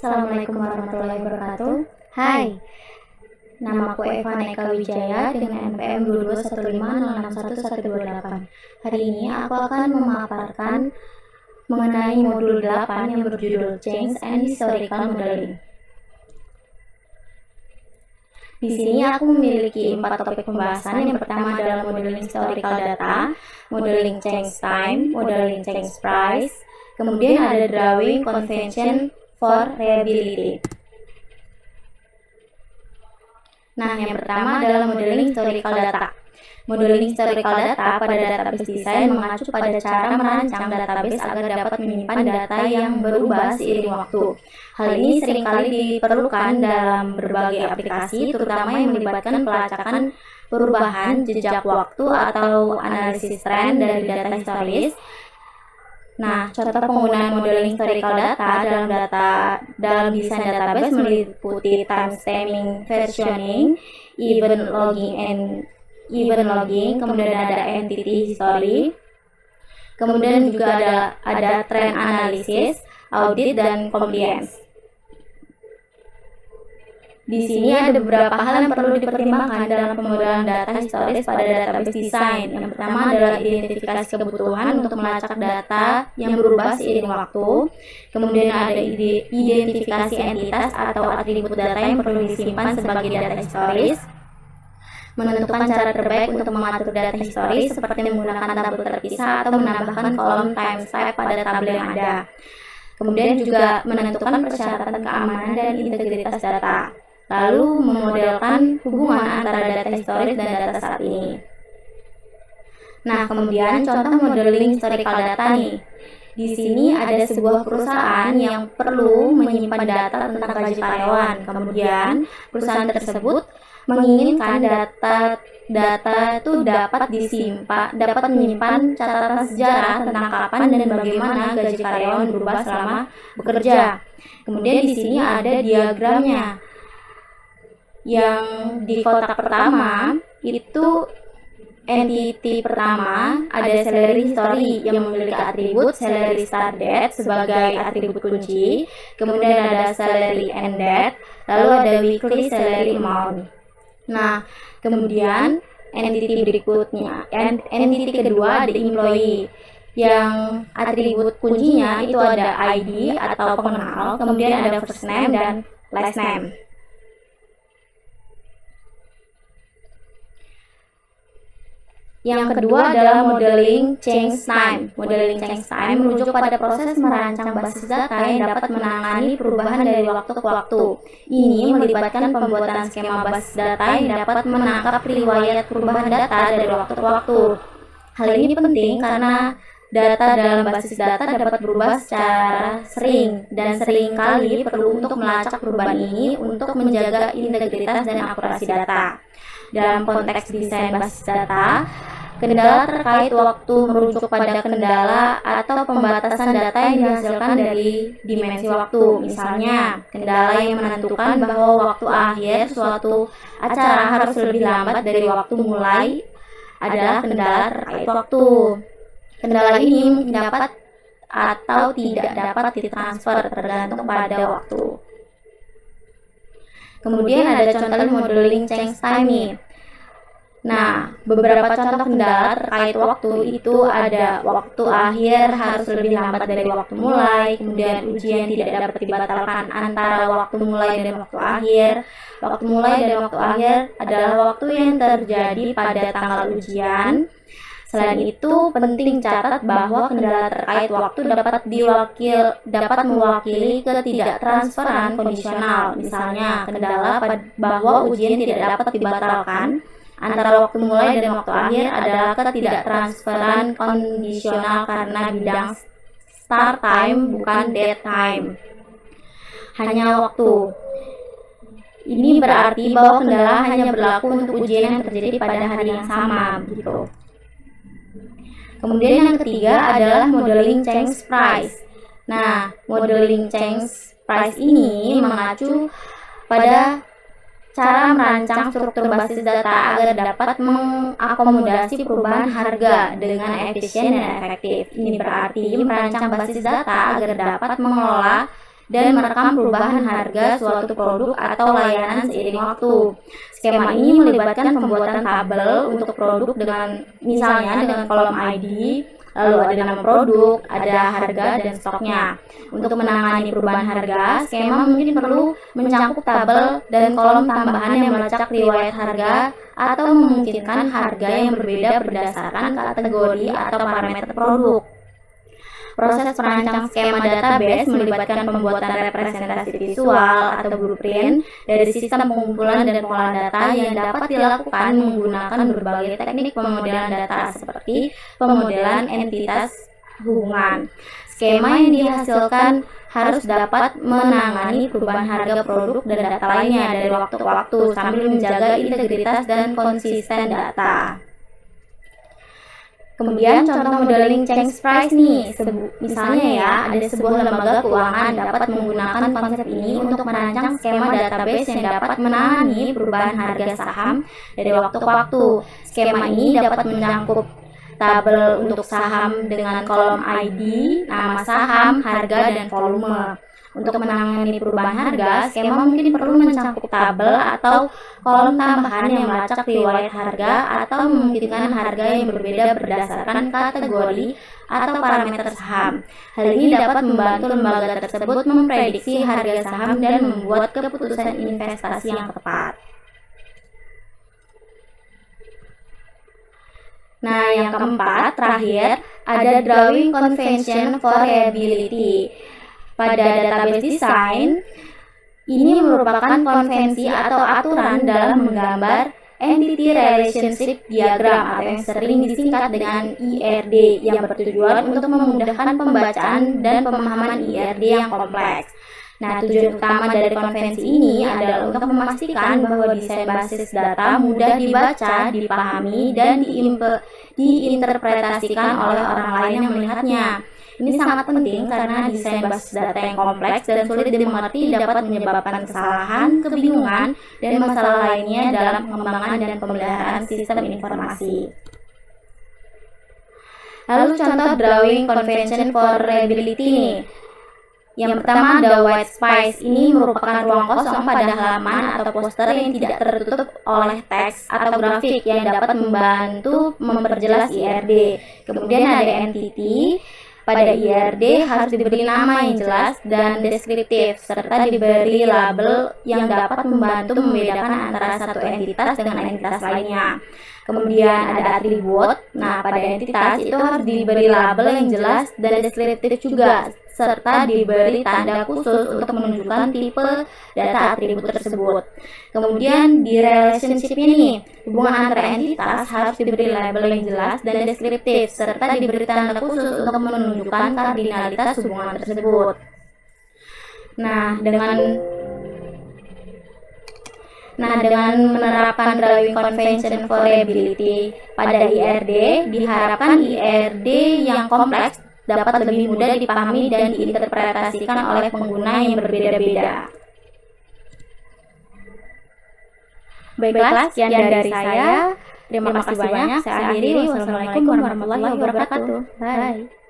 Assalamualaikum warahmatullahi wabarakatuh. Hai, nama aku Eva Neka Wijaya dengan NPM 22150611128. Hari ini aku akan memaparkan mengenai modul 8 yang berjudul Change and Historical Modeling. Di sini aku memiliki 4 topik pembahasan. Yang pertama adalah modeling historical data, modeling change time, modeling change price, kemudian ada drawing convention for reliability. Nah, yang pertama adalah modeling historical data. Modeling historical data pada database design mengacu pada cara merancang database agar dapat menyimpan data yang berubah seiring waktu. Hal ini seringkali diperlukan dalam berbagai aplikasi, terutama yang melibatkan pelacakan perubahan jejak waktu atau analisis tren dari data historis. Nah, contoh penggunaan modeling historical data dalam desain database meliputi timestamping, versioning, event logging, kemudian ada entity history, kemudian juga ada trend analysis, audit, dan compliance. Di sini ada beberapa hal yang perlu dipertimbangkan dalam pemodelan data historis pada database design. Yang pertama adalah identifikasi kebutuhan untuk melacak data yang berubah seiring waktu. Kemudian ada identifikasi entitas atau atribut data yang perlu disimpan sebagai data historis. Menentukan cara terbaik untuk mengatur data historis seperti menggunakan tabel terpisah atau menambahkan kolom timestamp pada tabel yang ada. Kemudian juga menentukan persyaratan keamanan dan integritas data. Lalu memodelkan hubungan antara data historis dan data saat ini. Nah, kemudian contoh modeling historical data nih. Di sini ada sebuah perusahaan yang perlu menyimpan data tentang gaji karyawan. Kemudian perusahaan tersebut menginginkan data itu dapat menyimpan catatan sejarah tentang kapan dan bagaimana gaji karyawan berubah selama bekerja. Kemudian di sini ada diagramnya. Yang di kotak pertama itu entity pertama ada salary history yang memiliki atribut salary start date sebagai atribut kunci, kemudian ada salary end date, lalu ada weekly salary amount. Nah, kemudian entity berikutnya, entity kedua ada employee yang atribut kuncinya itu ada ID atau pengenal, kemudian ada first name dan last name. Yang kedua adalah modeling change time. Modeling change time merujuk pada proses merancang basis data yang dapat menangani perubahan dari waktu ke waktu. Ini melibatkan pembuatan skema basis data yang dapat menangkap riwayat perubahan data dari waktu ke waktu. Hal ini penting karena data dalam basis data dapat berubah secara sering dan seringkali perlu untuk melacak perubahan ini untuk menjaga integritas dan akurasi data. Dalam konteks desain basis data, kendala terkait waktu merujuk pada kendala atau pembatasan data yang dihasilkan dari dimensi waktu. Misalnya, kendala yang menentukan bahwa waktu akhir suatu acara harus lebih lambat dari waktu mulai adalah kendala terkait waktu. Kendala ini dapat atau tidak dapat ditransfer tergantung pada waktu. Kemudian ada contoh modeling change time nih. Nah, beberapa contoh kendala terkait waktu itu ada waktu akhir harus lebih lambat dari waktu mulai, kemudian ujian tidak dapat dibatalkan antara waktu mulai dan waktu akhir. Waktu mulai dan waktu akhir adalah waktu yang terjadi pada tanggal ujian. Selain itu, penting catat bahwa kendala terkait waktu dapat mewakili ketidaktransferan kondisional. Misalnya, kendala bahwa ujian tidak dapat dibatalkan antara waktu mulai dan waktu akhir adalah ketidaktransferan kondisional karena bidang start time bukan dead time. Hanya waktu. Ini berarti bahwa kendala hanya berlaku untuk ujian yang terjadi pada hari yang sama, begitu. Kemudian yang ketiga adalah modeling change price. Nah, modeling change price ini mengacu pada cara merancang struktur basis data agar dapat mengakomodasi perubahan harga dengan efisien dan efektif. Ini berarti merancang basis data agar dapat mengelola dan merekam perubahan harga suatu produk atau layanan seiring waktu. Skema ini melibatkan pembuatan tabel untuk produk dengan misalnya dengan kolom ID, lalu ada nama produk, ada harga dan stoknya. Untuk menangani perubahan harga, skema mungkin perlu mencangkup tabel dan kolom tambahan yang melacak riwayat harga atau memungkinkan harga yang berbeda berdasarkan kategori atau parameter produk. Proses perancang skema database melibatkan pembuatan representasi visual atau blueprint dari sistem pengumpulan dan pengolahan data yang dapat dilakukan menggunakan berbagai teknik pemodelan data seperti pemodelan entitas hubungan. Skema yang dihasilkan harus dapat menangani perubahan harga produk dan data lainnya dari waktu ke waktu sambil menjaga integritas dan konsisten data. Kemudian contoh modeling change price nih, misalnya ya ada sebuah lembaga keuangan dapat menggunakan konsep ini untuk merancang skema database yang dapat menangani perubahan harga saham dari waktu ke waktu. Skema ini dapat mencangkup tabel untuk saham dengan kolom ID, nama saham, harga, dan volume. Untuk menangani perubahan harga, skema mungkin perlu mencangkup tabel atau kolom tambahan yang melacak riwayat harga atau memungkinkan harga yang berbeda berdasarkan kategori atau parameter saham. Hal ini dapat membantu lembaga tersebut memprediksi harga saham dan membuat keputusan investasi yang tepat. Nah, yang keempat, terakhir, ada drawing convention for reliability. Pada database design, ini merupakan konvensi atau aturan dalam menggambar Entity Relationship Diagram atau yang sering disingkat dengan IRD yang bertujuan untuk memudahkan pembacaan dan pemahaman IRD yang kompleks. Nah, tujuan utama dari konvensi ini adalah untuk memastikan bahwa desain basis data mudah dibaca, dipahami, dan diinterpretasikan oleh orang lain yang melihatnya. Ini sangat penting karena desain basis data yang kompleks dan sulit dimengerti dapat menyebabkan kesalahan, kebingungan, dan masalah lainnya dalam pengembangan dan pemeliharaan sistem informasi. Lalu contoh drawing convention for reliability nih. Yang pertama ada white space. Ini merupakan ruang kosong pada halaman atau poster yang tidak tertutup oleh teks atau grafik yang dapat membantu memperjelas IRD. Kemudian ada entity. Pada IRD harus diberi nama yang jelas dan deskriptif, serta diberi label yang dapat membantu membedakan antara satu entitas dengan entitas lainnya. Kemudian ada atribut. Nah, pada entitas itu harus diberi label yang jelas dan deskriptif juga, serta diberi tanda khusus untuk menunjukkan tipe data atribut tersebut. Kemudian di relationship-nya nih, hubungan antara entitas harus diberi label yang jelas dan deskriptif, serta diberi tanda khusus untuk menunjukkan kardinalitas hubungan tersebut. Nah, dengan menerapkan drawing convention for reliability pada IRD, diharapkan IRD yang kompleks dapat lebih mudah dipahami dan diinterpretasikan oleh pengguna yang berbeda-beda. Baiklah, sekian dari saya. Terima kasih banyak. Saya akhiri. Wassalamualaikum warahmatullahi wabarakatuh. Bye.